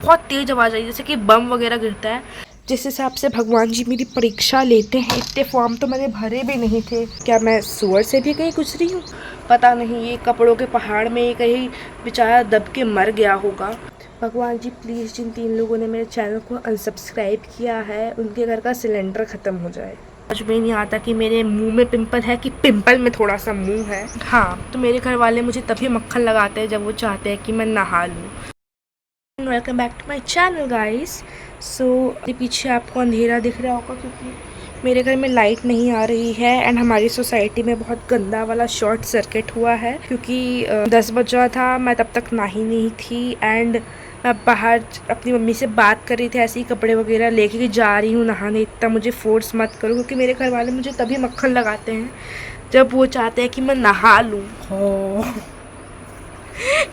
बहुत तेज आवाज़ आई जैसे कि बम वगैरह गिरता है। जिस हिसाब से भगवान जी मेरी परीक्षा लेते हैं, इतने फॉर्म तो मैंने भरे भी नहीं थे। क्या मैं सुअर से भी कहीं गुजरी हूँ? पता नहीं, ये कपड़ों के पहाड़ में ये कहीं बेचारा दब के मर गया होगा। भगवान जी प्लीज़ जिन 3 लोगों ने मेरे चैनल को अनसब्सक्राइब किया है उनके घर का सिलेंडर ख़त्म हो जाए। समझ में नहीं आता कि मेरे मुंह में पिंपल है कि पिंपल में थोड़ा सा मुंह है। हाँ, तो मेरे घर वाले मुझे तभी मक्खन लगाते हैं जब वो चाहते हैं कि मैं नहा लूँ। Welcome back to my channel guys. So पीछे आपको अंधेरा दिख रहा होगा क्योंकि मेरे घर में लाइट नहीं आ रही है एंड हमारी सोसाइटी में बहुत गंदा वाला शॉर्ट सर्किट हुआ है क्योंकि 10 बज रहा था, मैं तब तक नहाई नहीं थी एंड मैं बाहर अपनी मम्मी से बात कर रही थी, ऐसे ही कपड़े वगैरह लेके कि जा रही हूँ नहाने, इतना मुझे फोर्स मत करो क्योंकि मेरे घर वाले मुझे तभी मक्खन लगाते हैं जब वो चाहते हैं कि मैं नहा लूँ।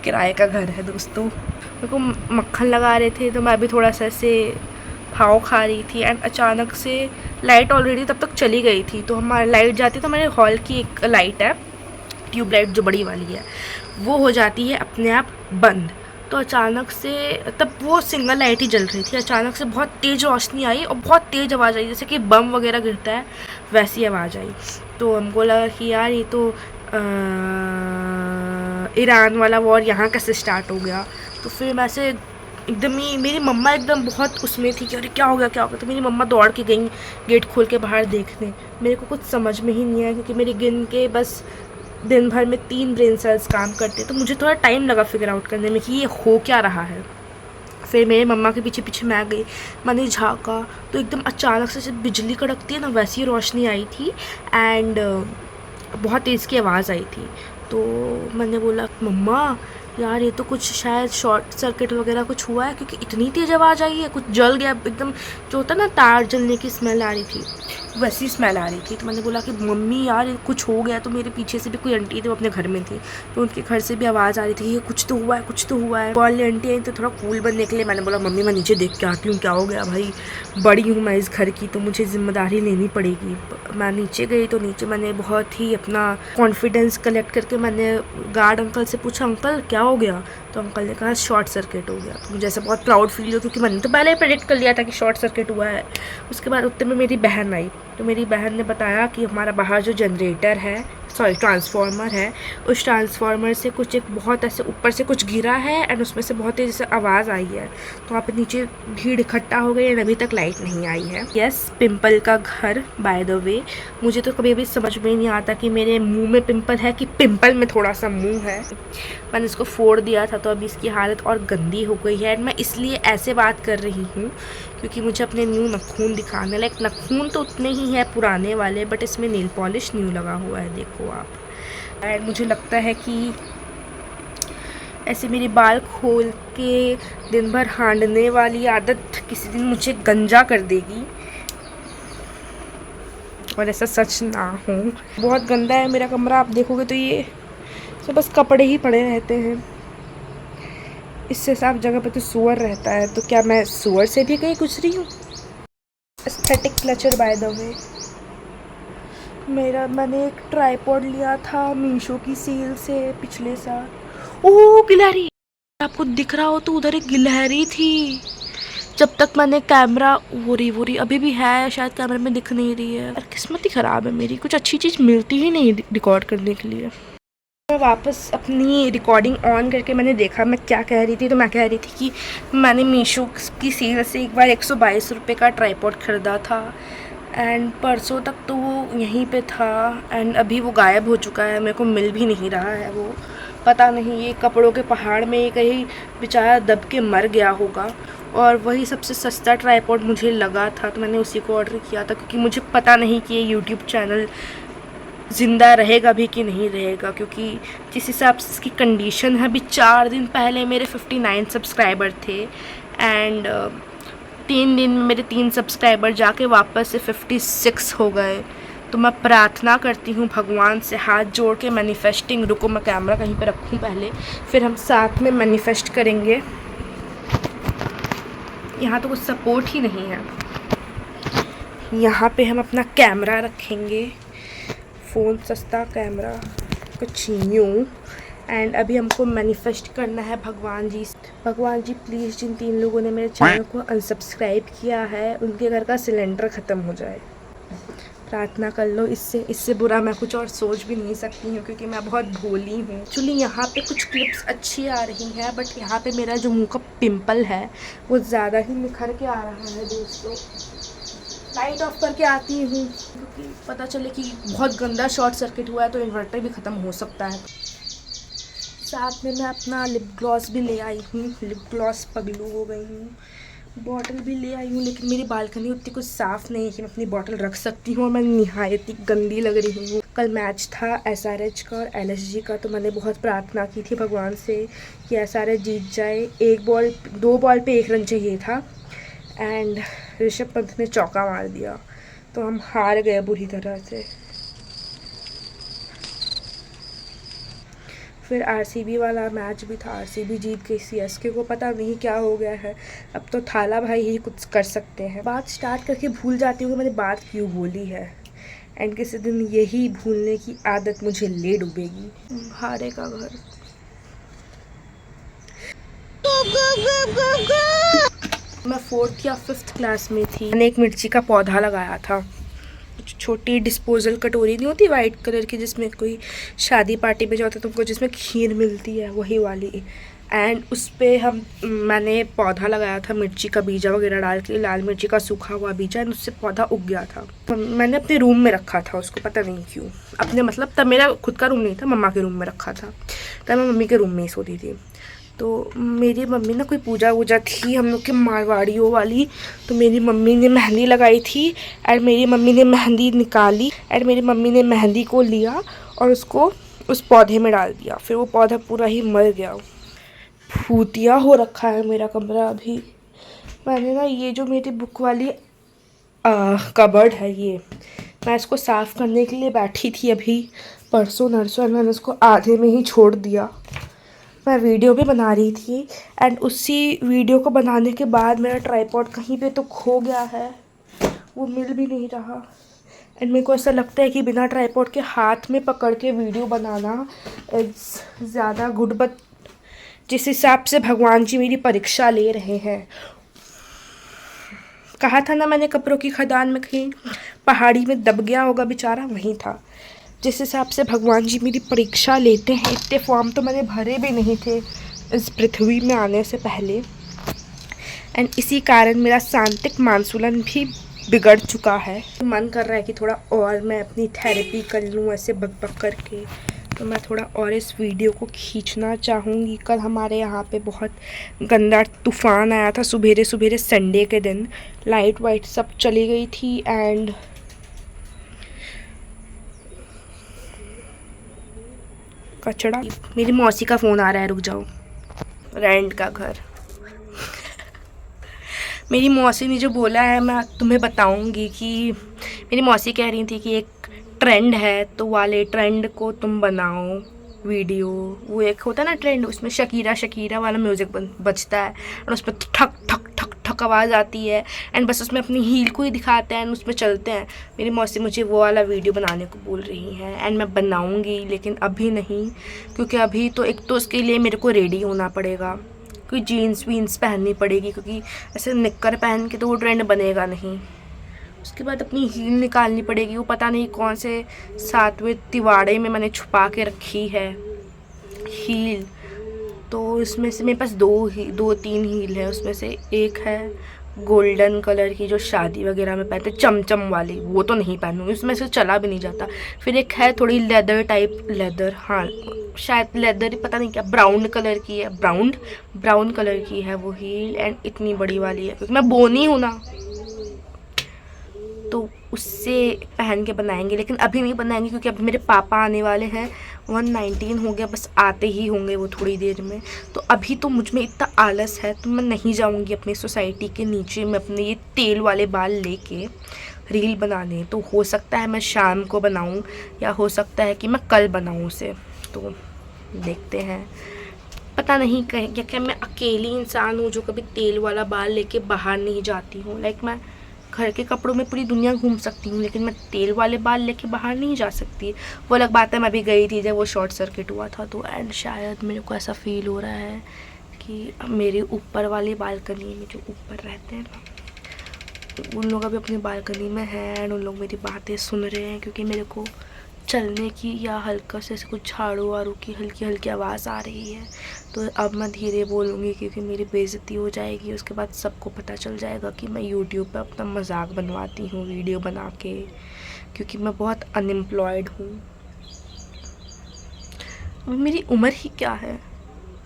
किराए का घर है दोस्तों। मेरे को मक्खन लगा रहे थे तो मैं भी थोड़ा सा ऐसे भाव खा रही थी एंड अचानक से लाइट ऑलरेडी तब तक चली गई थी, तो हमारी लाइट जाती तो हमारे हॉल की एक लाइट है, ट्यूब लाइट जो बड़ी वाली है, वो हो जाती है अपने आप बंद। तो अचानक से तब वो सिंगल लाइट ही जल रही थी, अचानक से बहुत तेज़ रोशनी आई और बहुत तेज़ आवाज़ आई जैसे कि बम वगैरह गिरता है वैसी आवाज़ आई। तो हमको लगा कि यार ये तो ईरान वाला वॉर यहाँ कैसे स्टार्ट हो गया। तो फिर मैं से एकदम ही मेरी मम्मा एकदम बहुत उसमें थी कि अरे क्या हो गया क्या हो गया। तो मेरी मम्मा दौड़ के गई गेट खोल के बाहर देखने। मेरे को कुछ समझ में ही नहीं आया क्योंकि मेरे गिन के बस दिन भर में 3 ब्रेन सेल्स काम करते, तो मुझे थोड़ा टाइम लगा फिगर आउट करने में कि ये हो क्या रहा है। फिर मेरे मम्मा के पीछे पीछे मैं गई, मैंने झाँका तो एकदम अचानक से जब बिजली कड़कती है ना वैसी रोशनी आई थी एंड बहुत तेज़ की आवाज़ आई थी। तो मैंने बोला मम्मा यार ये तो कुछ शायद शॉर्ट सर्किट वगैरह कुछ हुआ है क्योंकि इतनी तेज़ आवाज़ आई है, कुछ जल गया एकदम, जो होता है ना तार जलने की स्मेल आ रही थी वैसी स्मेल आ रही थी। तो मैंने बोला कि मम्मी यार कुछ हो गया। तो मेरे पीछे से भी कोई आंटी थी, वो अपने घर में थी, तो उनके घर से भी आवाज़ आ रही थी ये कुछ तो हुआ है कुछ तो हुआ है। वाली आंटी आई तो थोड़ा कूल बनने के लिए मैंने बोला मम्मी मैं नीचे देख के आती हूँ क्या हो गया, भाई बड़ी हूँ मैं इस घर की तो मुझे ज़िम्मेदारी लेनी पड़ेगी। मैं नीचे गई तो नीचे मैंने बहुत ही अपना कॉन्फिडेंस कलेक्ट करके मैंने गार्ड अंकल से पूछा अंकल क्या हो गया। तो अंकल ने कहा शॉर्ट सर्किट हो गया। तो मुझे ऐसे बहुत प्राउड फील हुआ क्योंकि मैंने तो पहले ही प्रेडिक्ट कर लिया था कि शॉर्ट सर्किट हुआ है। उसके बाद उतने में मेरी बहन आई, तो मेरी बहन ने बताया कि हमारा बाहर जो जनरेटर है, सॉरी ट्रांसफार्मर है, उस ट्रांसफार्मर से कुछ एक बहुत ऐसे ऊपर से कुछ गिरा है एंड उसमें से बहुत तेज़ से आवाज़ आई है। तो वहाँ पे नीचे भीड़ इकट्ठा हो गई एंड अभी तक लाइट नहीं आई है। यस, पिंपल का घर बाय द वे। मुझे तो कभी भी समझ में नहीं आता कि मेरे मुंह में पिंपल है कि पिंपल में थोड़ा सा मुंह है। मैंने इसको फोड़ दिया था तो अभी इसकी हालत और गंदी हो गई है एंड मैं इसलिए ऐसे बात कर रही हूँ क्योंकि मुझे अपने न्यू नखून दिखाने, लाइक नखून तो उतने ही है पुराने वाले बट इसमें नेल पॉलिश न्यू लगा हुआ है, देखो आप। एंड मुझे लगता है कि ऐसे मेरी बाल खोल के दिन भर हांडने वाली आदत किसी दिन मुझे गंजा कर देगी और ऐसा सच ना हो। बहुत गंदा है मेरा कमरा, आप देखोगे तो ये तो बस कपड़े ही पड़े रहते हैं। इससे साफ जगह पे तो सूअर रहता है, तो क्या मैं सूअर से भी कहीं गुजरी हूँ? Aesthetic culture by the way. मैंने एक ट्राइपॉड लिया था मीशो की सेल से पिछले साल। ओह गिलहरी, आपको दिख रहा हो तो उधर एक गिलहरी थी। जब तक मैंने कैमरा वो रही अभी भी है, शायद कैमरे में दिख नहीं रही है। और किस्मत ही ख़राब है मेरी, कुछ अच्छी चीज़ मिलती ही नहीं रिकॉर्ड करने के लिए। मैं वापस अपनी रिकॉर्डिंग ऑन करके मैंने देखा मैं क्या कह रही थी। तो मैं कह रही थी कि मैंने मीशो की सेल से एक बार 122 रुपये का ट्राइपॉड ख़रीदा था एंड परसों तक तो वो यहीं पे था एंड अभी वो गायब हो चुका है, मेरे को मिल भी नहीं रहा है वो। पता नहीं ये कपड़ों के पहाड़ में कहीं बेचारा दब के मर गया होगा। और वही सबसे सस्ता ट्राइपॉड मुझे लगा था तो मैंने उसी को ऑर्डर किया था क्योंकि मुझे पता नहीं कि ये यूट्यूब चैनल ज़िंदा रहेगा भी कि नहीं रहेगा, क्योंकि जिस हिसाब से इसकी कंडीशन है। अभी 4 दिन पहले मेरे 59 सब्सक्राइबर थे एंड 3 दिन में मेरे 3 सब्सक्राइबर जाके वापस से 56 हो गए। तो मैं प्रार्थना करती हूँ भगवान से हाथ जोड़ के मैनिफेस्टिंग। रुको मैं कैमरा कहीं पे रखूँ पहले, फिर हम साथ में मैनिफेस्ट करेंगे। यहाँ तो कुछ सपोर्ट ही नहीं है। यहाँ पे हम अपना कैमरा रखेंगे, फ़ोन सस्ता कैमरा कुछ न्यू। एंड अभी हमको मैनिफेस्ट करना है भगवान जी भगवान जी प्लीज़ जिन 3 लोगों ने मेरे चैनल को अनसब्सक्राइब किया है उनके घर का सिलेंडर ख़त्म हो जाए। प्रार्थना कर लो, इससे बुरा मैं कुछ और सोच भी नहीं सकती हूँ क्योंकि मैं बहुत भोली हूँ। एक्चुअली यहाँ पे कुछ क्लिप्स अच्छी आ रही हैं बट यहाँ पे मेरा जो मुंह का पिंपल है वो ज़्यादा ही निखर के आ रहा है दोस्तों। लाइट ऑफ करके आती हूँ क्योंकि पता चले कि बहुत गंदा शॉर्ट सर्किट हुआ है तो इन्वर्टर भी ख़त्म हो सकता है। साथ में मैं अपना लिप ग्लॉस भी ले आई हूँ, लिप ग्लॉस पगलू हो गई हूँ। बॉटल भी ले आई हूँ लेकिन मेरी बालकनी उतनी कुछ साफ़ नहीं है कि मैं अपनी बॉटल रख सकती हूँ और मैं निहायत ही गंदी लग रही हूँ। कल मैच था SRH का और LSG का, तो मैंने बहुत प्रार्थना की थी भगवान से कि SRH जीत जाए। 2 बॉल पे 1 रन चाहिए था एंड ऋषभ पंत ने चौका मार दिया तो हम हार गए बुरी तरह से। फिर RCB वाला मैच भी था, RCB जीत गई। CSK को पता नहीं क्या हो गया है, अब तो थाला भाई ही कुछ कर सकते हैं। बात स्टार्ट करके भूल जाती हूँ कि मैंने बात क्यों बोली है एंड किसी दिन यही भूलने की आदत मुझे ले डूबेगी। हारे का घर। मैं 4th या 5th क्लास में थी, मैंने एक मिर्ची का पौधा लगाया था। छोटी डिस्पोजल कटोरी नहीं होती वाइट कलर की जिसमें कोई शादी पार्टी में जाता है तुमको जिसमें खीर मिलती है, वही वाली। एंड उस पर मैंने पौधा लगाया था मिर्ची का बीजा वगैरह डाल के, लाल मिर्ची का सूखा हुआ बीजा, एंड उससे पौधा उग गया था। मैंने अपने रूम में रखा था उसको, पता नहीं क्यों। अपने मतलब तब मेरा खुद का रूम नहीं था, मम्मा के रूम में रखा था, तब मैं मम्मी के रूम में ही सोती थी। तो मेरी मम्मी ना कोई पूजा वूजा थी हम लोग के मारवाड़ियों वाली, तो मेरी मम्मी ने मेहंदी लगाई थी और मेरी मम्मी ने मेहंदी निकाली और मेरी मम्मी ने मेहंदी को लिया और उसको उस पौधे में डाल दिया। फिर वो पौधा पूरा ही मर गया। भूतिया हो रखा है मेरा कमरा अभी। मैंने ना ये जो मेरी बुक वाली कबर्ड है, ये मैं इसको साफ़ करने के लिए बैठी थी अभी परसों नरसों, मैंने उसको आधे में ही छोड़ दिया। मैं वीडियो भी बना रही थी एंड उसी वीडियो को बनाने के बाद मेरा ट्राइपॉड कहीं पे तो खो गया है, वो मिल भी नहीं रहा। एंड मेरे को ऐसा लगता है कि बिना ट्राइपॉड के हाथ में पकड़ के वीडियो बनाना ज़्यादा गुड, बट जिस हिसाब से भगवान जी मेरी परीक्षा ले रहे हैं, कहा था ना मैंने कपड़ों की खदान में कहीं पहाड़ी में दब गया होगा बेचारा, वहीं था। जिस हिसाब से भगवान जी मेरी परीक्षा लेते हैं, इतने फॉर्म तो मैंने भरे भी नहीं थे इस पृथ्वी में आने से पहले। एंड इसी कारण मेरा सांत्विक मानसूलन भी बिगड़ चुका है। मन कर रहा है कि थोड़ा और मैं अपनी थेरेपी कर लूँ ऐसे बक करके, तो मैं थोड़ा और इस वीडियो को खींचना चाहूँगी। कल हमारे यहाँ पे बहुत गंदा तूफ़ान आया था सुबेरे संडे के दिन, लाइट वाइट सब चली गई थी। एंड कचड़ा, मेरी मौसी का फ़ोन आ रहा है, रुक जाओ। रेंट का घर। मेरी मौसी ने जो बोला है मैं तुम्हें बताऊंगी कि मेरी मौसी कह रही थी कि एक ट्रेंड है तो वाले ट्रेंड को तुम बनाओ वीडियो। वो एक होता है ना ट्रेंड, उसमें शकीरा वाला म्यूज़िक बजता है और उसमें ठक ठक ठक ठक आवाज़ आती है एंड बस उसमें अपनी हील को ही दिखाते हैं एंड उसमें चलते हैं। मेरी मौसी मुझे वो वाला वीडियो बनाने को बोल रही है एंड मैं बनाऊंगी, लेकिन अभी नहीं, क्योंकि अभी तो एक तो उसके लिए मेरे को रेडी होना पड़ेगा, कोई जीन्स वीन्स पहननी पड़ेगी, क्योंकि ऐसे निक्कर पहन के तो वो ट्रेंड बनेगा नहीं। उसके बाद अपनी हील निकालनी पड़ेगी, वो पता नहीं कौन से 7वें तिवाड़े में मैंने छुपा के रखी है हील। तो इसमें से मेरे पास 2-3 हील है, उसमें से एक है गोल्डन कलर की जो शादी वगैरह में पहनते चमचम वाली, वो तो नहीं पहनूंगी, उसमें से चला भी नहीं जाता। फिर एक है थोड़ी लेदर टाइप, लेदर, हाँ शायद लेदर ही, पता नहीं क्या, ब्राउन कलर की है, ब्राउन कलर की है वो हील एंड इतनी बड़ी वाली है, क्योंकि मैं बोनी हूँ ना, तो उससे पहन के बनाएंगे। लेकिन अभी नहीं बनाएंगे क्योंकि अभी मेरे पापा आने वाले हैं, 119 हो गया, बस आते ही होंगे वो थोड़ी देर में। तो अभी तो मुझ में इतना आलस है तो मैं नहीं जाऊंगी अपनी सोसाइटी के नीचे में अपने ये तेल वाले बाल लेके रील बनाने। तो हो सकता है मैं शाम को बनाऊं या हो सकता है कि मैं कल बनाऊं उसे, तो देखते हैं। पता नहीं क्या मैं अकेली इंसान हूँ जो कभी तेल वाला बाल लेके बाहर नहीं जाती हूँ। लाइक मैं घर के कपड़ों में पूरी दुनिया घूम सकती हूँ, लेकिन मैं तेल वाले बाल लेके बाहर नहीं जा सकती। वो अलग बात है, मैं भी गई थी जब वो शॉर्ट सर्किट हुआ था तो, एंड शायद मेरे को ऐसा फील हो रहा है कि मेरे ऊपर वाली बालकनी में जो ऊपर रहते हैं ना, उन लोग अभी अपनी बालकनी में हैं एंड उन लोग मेरी बातें सुन रहे हैं, क्योंकि मेरे को चलने की या हल्का से ऐसे कुछ झाड़ू वाड़ू की हल्की हल्की आवाज़ आ रही है। तो अब मैं धीरे बोलूँगी क्योंकि मेरी बेइज्जती हो जाएगी, उसके बाद सबको पता चल जाएगा कि मैं यूट्यूब पे अपना मजाक बनवाती हूँ वीडियो बना के, क्योंकि मैं बहुत अनएम्प्लॉयड हूँ। अभी मेरी उम्र ही क्या है,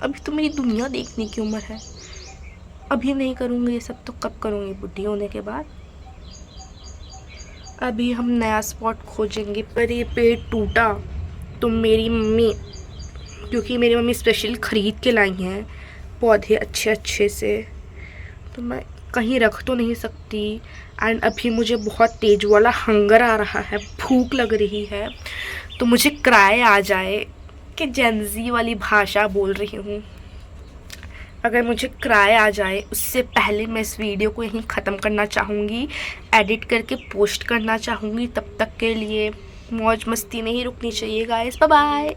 अभी तो मेरी दुनिया देखने की उम्र है। अभी नहीं करूँगी ये सब तो कब करूँगी बुढ़ी होने के बाद। अभी हम नया स्पॉट खोजेंगे, पर ये पेड़ टूटा तो मेरी मम्मी, क्योंकि मेरी मम्मी स्पेशल ख़रीद के लाई हैं पौधे अच्छे अच्छे से, तो मैं कहीं रख तो नहीं सकती। एंड अभी मुझे बहुत तेज वाला हंगर आ रहा है, भूख लग रही है, तो मुझे क्राई आ जाए कि जेंजी वाली भाषा बोल रही हूँ। अगर मुझे क्राई आ जाए उससे पहले मैं इस वीडियो को यहीं ख़त्म करना चाहूँगी, एडिट करके पोस्ट करना चाहूँगी। तब तक के लिए मौज मस्ती नहीं रुकनी चाहिए गाइस। Bye bye.